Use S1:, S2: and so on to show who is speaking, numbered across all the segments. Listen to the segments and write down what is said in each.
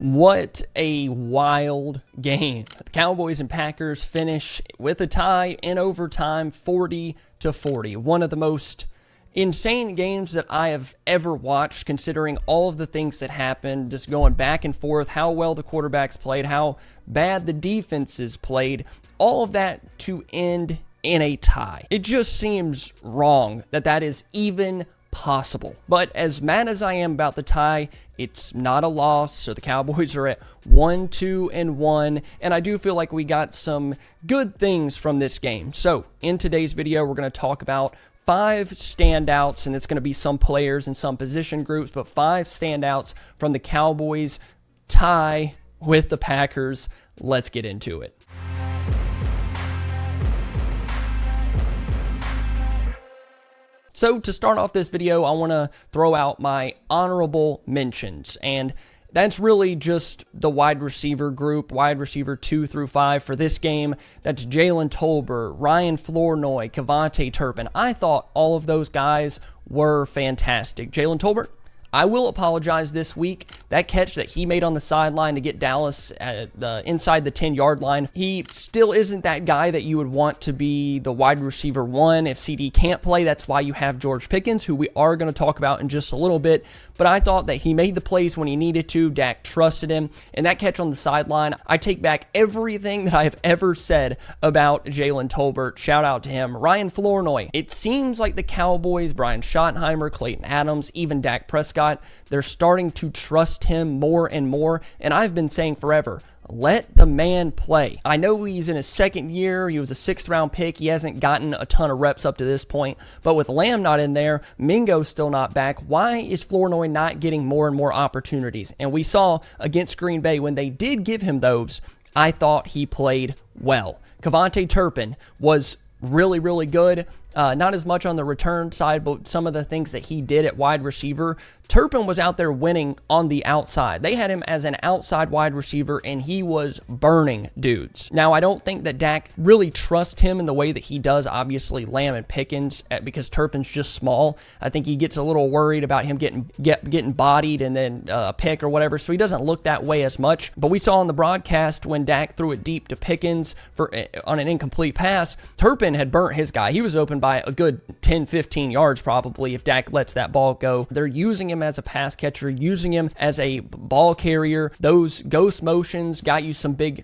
S1: What a wild game. The Cowboys and Packers finish with a tie in overtime, 40-40. One of the most insane games that I have ever watched, considering all of the things that happened, just going back and forth, how well the quarterbacks played, how bad the defenses played, all of that to end in a tie. It just seems wrong that that is even possible. But as mad as I am about the tie, it's not a loss, so the Cowboys are at 1-2-1, and I do feel like we got some good things from this game. So in today's video, we're going to talk about 5 standouts, and it's going to be some players and some position groups, but 5 standouts from the Cowboys tie with the Packers. Let's get into it. So to start off this video, I want to throw out my honorable mentions, and that's really just the wide receiver group, wide receiver 2 through 5 for this game. That's Jalen Tolbert, Ryan Flournoy, Kevontae Turpin. I thought all of those guys were fantastic. Jalen Tolbert, I will apologize this week. That catch that he made on the sideline to get Dallas inside the 10-yard line, he still isn't that guy that you would want to be the wide receiver 1 if CD can't play. That's why you have George Pickens, who we are going to talk about in just a little bit. But I thought that he made the plays when he needed to. Dak trusted him. And that catch on the sideline, I take back everything that I have ever said about Jalen Tolbert. Shout out to him. Ryan Flournoy. It seems like the Cowboys, Brian Schottenheimer, Clayton Adams, even Dak Prescott, they're starting to trust him more and more. And I've been saying forever, let the man play. I know he's in his second year. He was a 6th-round pick. He hasn't gotten a ton of reps up to this point. But with Lamb not in there, Mingo's still not back. Why is Flournoy not getting more and more opportunities? And we saw against Green Bay when they did give him those, I thought he played well. Kevontae Turpin was really, really good. Not as much on the return side, but some of the things that he did at wide receiver. Turpin was out there winning on the outside. They had him as an outside wide receiver, and he was burning dudes. Now, I don't think that Dak really trusts him in the way that he does, obviously, Lamb and Pickens, because Turpin's just small. I think he gets a little worried about him getting bodied and then a pick or whatever, so he doesn't look that way as much. But we saw on the broadcast when Dak threw it deep to Pickens on an incomplete pass, Turpin had burnt his guy. He was open by a good 10-15 yards probably if Dak lets that ball go. They're using him as a pass catcher, using him as a ball carrier. Those ghost motions got you some big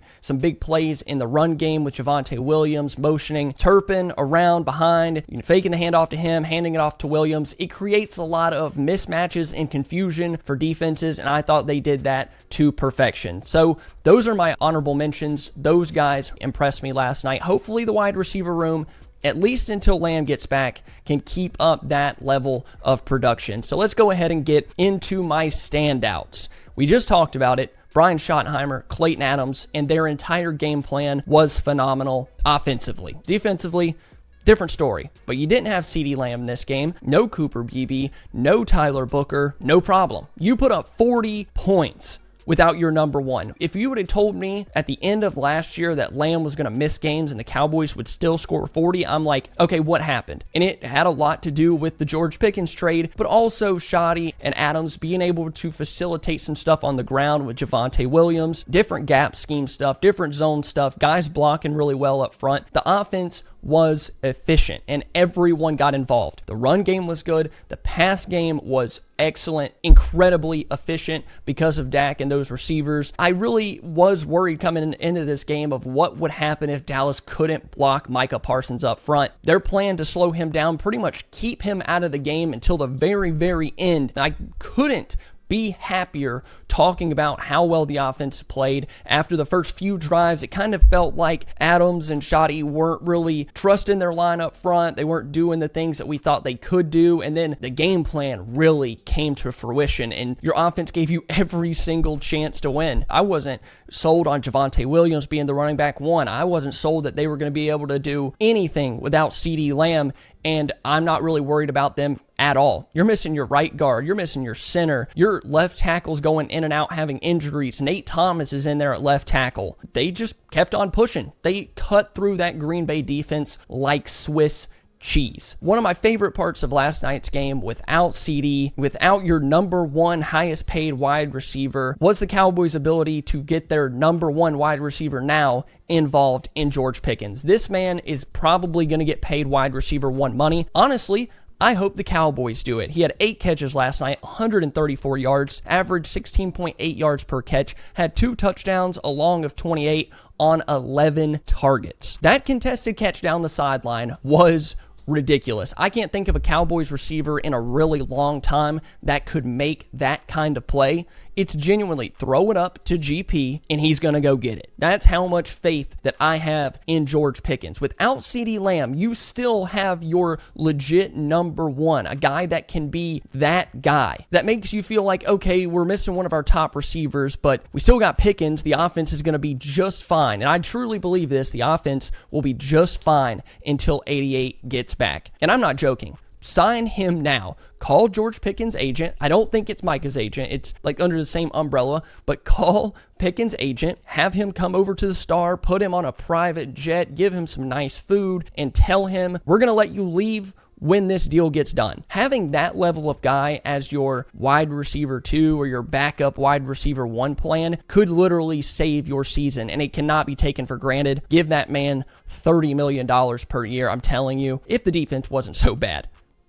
S1: plays in the run game with Javonte Williams motioning Turpin around behind, faking the handoff to him, handing it off to Williams. It creates a lot of mismatches and confusion for defenses, and I thought they did that to perfection. So those are my honorable mentions. Those guys impressed me last night. Hopefully the wide receiver room, at least until Lamb gets back, can keep up that level of production. So let's go ahead and get into my standouts. We just talked about it. Brian Schottenheimer, Clayton Adams, and their entire game plan was phenomenal offensively. Defensively, different story. But you didn't have CeeDee Lamb in this game. No Cooper Beebe, no Tyler Booker, no problem. You put up 40 points without your number 1. If you would have told me at the end of last year that Lamb was going to miss games and the Cowboys would still score 40, I'm like, okay, what happened? And it had a lot to do with the George Pickens trade, but also Shoddy and Adams being able to facilitate some stuff on the ground with Javonte Williams, different gap scheme stuff, different zone stuff, guys blocking really well up front. The offense was efficient and everyone got involved. The run game was good. The pass game was excellent, incredibly efficient because of Dak and those receivers. I really was worried coming into this game of what would happen if Dallas couldn't block Micah Parsons up front. Their plan to slow him down, pretty much keep him out of the game until the very, very end. I couldn't be happier talking about how well the offense played. After the first few drives, it kind of felt like Adams and Shoddy weren't really trusting their line up front. They weren't doing the things that we thought they could do. And then the game plan really came to fruition, and your offense gave you every single chance to win. I wasn't sold on Javonte Williams being the running back 1. I wasn't sold that they were going to be able to do anything without CeeDee Lamb, and I'm not really worried about them at all. You're missing your right guard. You're missing your center. Your left tackle's going in and out having injuries. Nate Thomas is in there at left tackle. They just kept on pushing. They cut through that Green Bay defense like Swiss cheese. One of my favorite parts of last night's game, without CD, without your number one highest paid wide receiver, was the Cowboys' ability to get their number one wide receiver now involved in George Pickens. This man is probably going to get paid wide receiver one money. Honestly, I hope the Cowboys do it. He had 8 catches last night, 134 yards, averaged 16.8 yards per catch, had 2 touchdowns, a long of 28 on 11 targets. That contested catch down the sideline was ridiculous. I can't think of a Cowboys receiver in a really long time that could make that kind of play. It's genuinely throw it up to GP and he's going to go get it. That's how much faith that I have in George Pickens. Without CeeDee Lamb, you still have your legit number one, a guy that can be that guy. That makes you feel like, okay, we're missing one of our top receivers, but we still got Pickens. The offense is going to be just fine. And I truly believe this. The offense will be just fine until 88 gets back. And I'm not joking. Sign him now. Call George Pickens' agent. I don't think it's Micah's agent. It's like under the same umbrella, but call Pickens' agent, have him come over to the Star, put him on a private jet, give him some nice food, and tell him, we're going to let you leave when this deal gets done. Having that level of guy as your wide receiver 2 or your backup wide receiver 1 plan could literally save your season, and it cannot be taken for granted. Give that man $30 million per year, I'm telling you, if the defense wasn't so bad.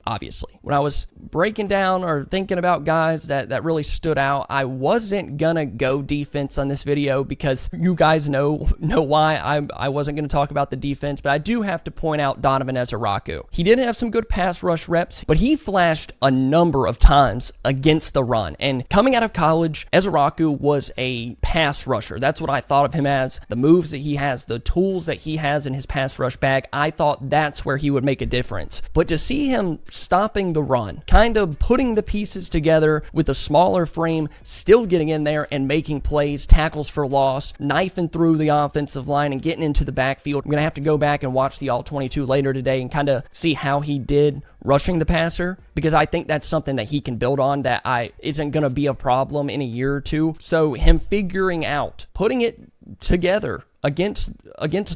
S1: Obviously, when I was breaking down or thinking about guys that really stood out, I wasn't gonna go defense on this video because you guys know why I wasn't gonna talk about the defense, but I do have to point out Donovan Ezaraku. He did have some good pass rush reps, but he flashed a number of times against the run. And coming out of college, Ezaraku was a pass rusher. That's what I thought of him as. The moves that he has, the tools that he has in his pass rush bag, I thought that's where he would make a difference. But to see him stopping the run, kind of putting the pieces together with a smaller frame, still getting in there and making plays, tackles for loss, knifing through the offensive line and getting into the backfield. I'm going to have to go back and watch the All-22 later today and kind of see how he did rushing the passer, because I think that's something that he can build on that isn't going to be a problem in a year or two. So him figuring out, putting it together against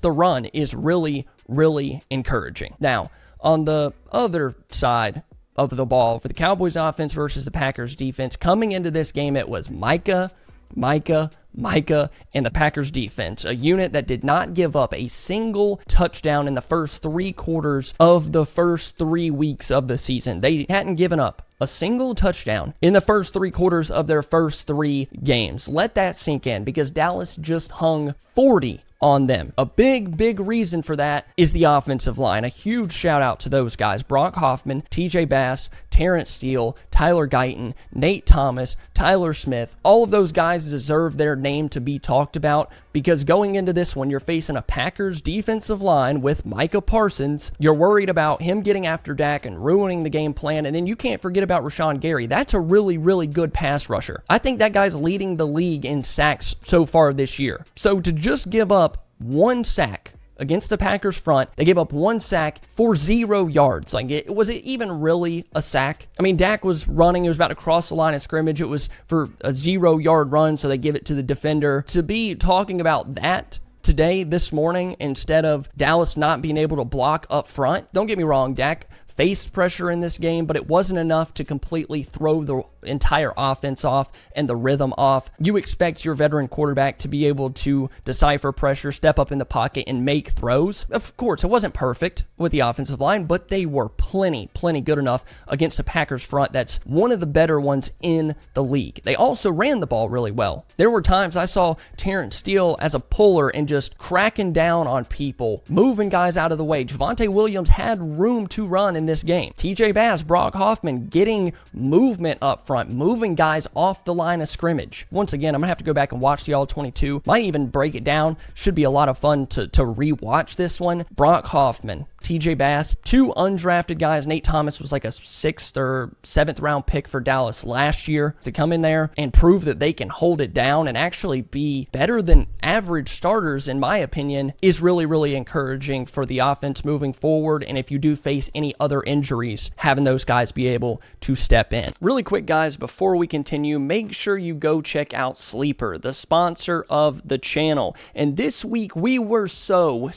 S1: the run is really, really encouraging. Now, on the other side of the ball, for the Cowboys offense versus the Packers defense, coming into this game, it was Micah, and the Packers defense, a unit that did not give up a single touchdown in the first 3 quarters of the first 3 weeks of the season. They hadn't given up a single touchdown in the first 3 quarters of their first 3 games. Let that sink in, because Dallas just hung 40 on them. A big reason for that is the offensive line. A huge shout out to those guys: Brock Hoffman, TJ Bass, Terrence Steele, Tyler Guyton, Nate Thomas, Tyler Smith. All of those guys deserve their name to be talked about, because going into this one, you're facing a Packers defensive line with Micah Parsons. You're worried about him getting after Dak and ruining the game plan, and then you can't forget about Rashawn Gary. That's a really good pass rusher. I think that guy's leading the league in sacks so far this year. So to just give up 1 sack against the Packers front, they gave up 1 sack for 0 yards. Was it even really a sack? I mean, Dak was running. He was about to cross the line of scrimmage. It was for a 0-yard run, so they give it to the defender. To be talking about that today, this morning, instead of Dallas not being able to block up front, don't get me wrong, Dak faced pressure in this game, but it wasn't enough to completely throw the entire offense off and the rhythm off. You expect your veteran quarterback to be able to decipher pressure, step up in the pocket, and make throws. Of course, it wasn't perfect with the offensive line, but they were plenty good enough against the Packers front that's one of the better ones in the league. They also ran the ball really well. There were times I saw Terrence Steele as a puller and just cracking down on people, moving guys out of the way. Javonte Williams had room to run in this game. TJ Bass, Brock Hoffman getting movement up front, moving guys off the line of scrimmage. Once again, I'm going to have to go back and watch the All-22. Might even break it down. Should be a lot of fun to re-watch this one. Brock Hoffman, TJ Bass, 2 undrafted guys. Nate Thomas was like a 6th or 7th round pick for Dallas last year. To come in there and prove that they can hold it down and actually be better than average starters, in my opinion, is really encouraging for the offense moving forward. And if you do face any other injuries, having those guys be able to step in. Really quick, guys, before we continue, make sure you go check out Sleeper, the sponsor of the channel. And this week, we were so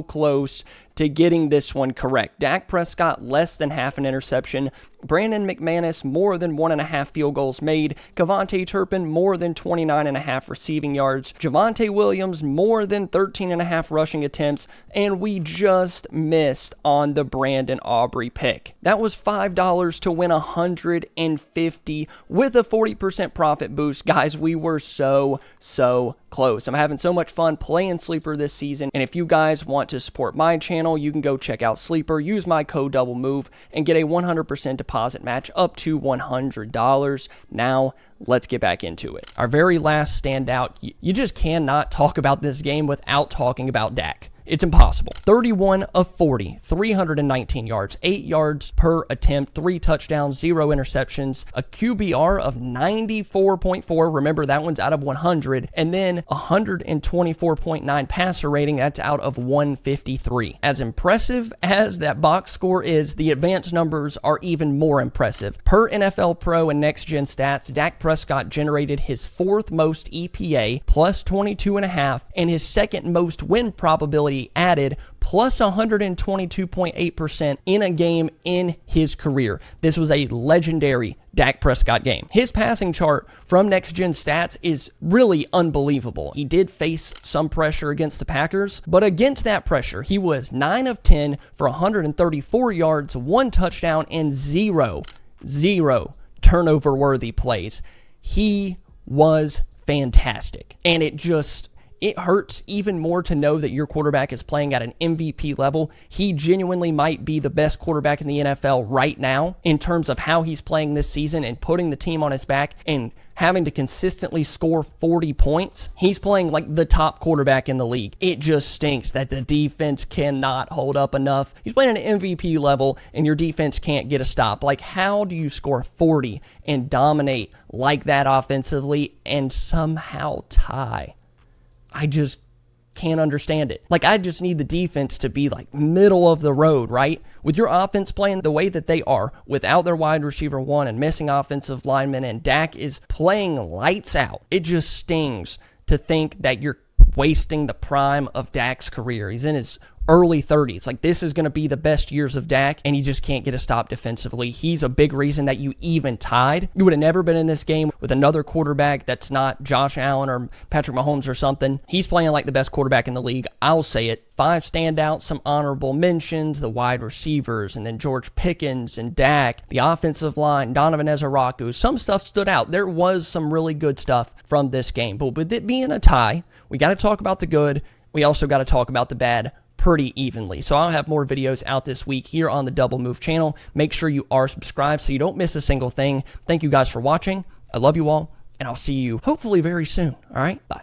S1: close to getting this one correct. Dak Prescott, less than half an interception. Brandon McManus, more than 1.5 field goals made. Kevontae Turpin, more than 29.5 receiving yards. Javonte Williams, more than 13.5 rushing attempts. And we just missed on the Brandon Aubrey pick. That was $5 to win $150 with a 40% profit boost. Guys, we were so close. I'm having so much fun playing Sleeper this season. And if you guys want to support my channel, you can go check out Sleeper, use my code DoubleMove, and get a 100% deposit match up to $100. Now, let's get back into it. Our very last standout, you just cannot talk about this game without talking about Dak. It's impossible. 31 of 40, 319 yards, 8 yards per attempt, 3 touchdowns, 0 interceptions, a QBR of 94.4. Remember, that one's out of 100. And then 124.9 passer rating. That's out of 153. As impressive as that box score is, the advanced numbers are even more impressive. Per NFL Pro and Next Gen Stats, Dak Prescott generated his 4th most EPA, plus 22.5, and his 2nd most win probability added, plus 122.8% in a game in his career. This was a legendary Dak Prescott game. His passing chart from Next Gen Stats is really unbelievable. He did face some pressure against the Packers, but against that pressure, he was 9 of 10 for 134 yards, 1 touchdown, and 0 turnover-worthy plays. He was fantastic, and it hurts even more to know that your quarterback is playing at an MVP level. He genuinely might be the best quarterback in the NFL right now in terms of how he's playing this season and putting the team on his back and having to consistently score 40 points. He's playing like the top quarterback in the league. It just stinks that the defense cannot hold up enough. He's playing at an MVP level and your defense can't get a stop. Like, how do you score 40 and dominate like that offensively and somehow tie? I just can't understand it. Like, I just need the defense to be like middle of the road, right? With your offense playing the way that they are, without their wide receiver 1 and missing offensive linemen, and Dak is playing lights out. It just stings to think that you're wasting the prime of Dak's career. He's in his early 30s. Like, this is going to be the best years of Dak, and you just can't get a stop defensively. He's a big reason that you even tied. You would have never been in this game with another quarterback that's not Josh Allen or Patrick Mahomes or something. He's playing like the best quarterback in the league. I'll say it. 5 standouts, some honorable mentions, the wide receivers, and then George Pickens and Dak, the offensive line, Donovan Ezaraku. Some stuff stood out. There was some really good stuff from this game. But with it being a tie, we got to talk about the good. We also got to talk about the bad pretty evenly. So I'll have more videos out this week here on the Double Move channel. Make sure you are subscribed so you don't miss a single thing. Thank you guys for watching. I love you all, and I'll see you hopefully very soon. All right, bye.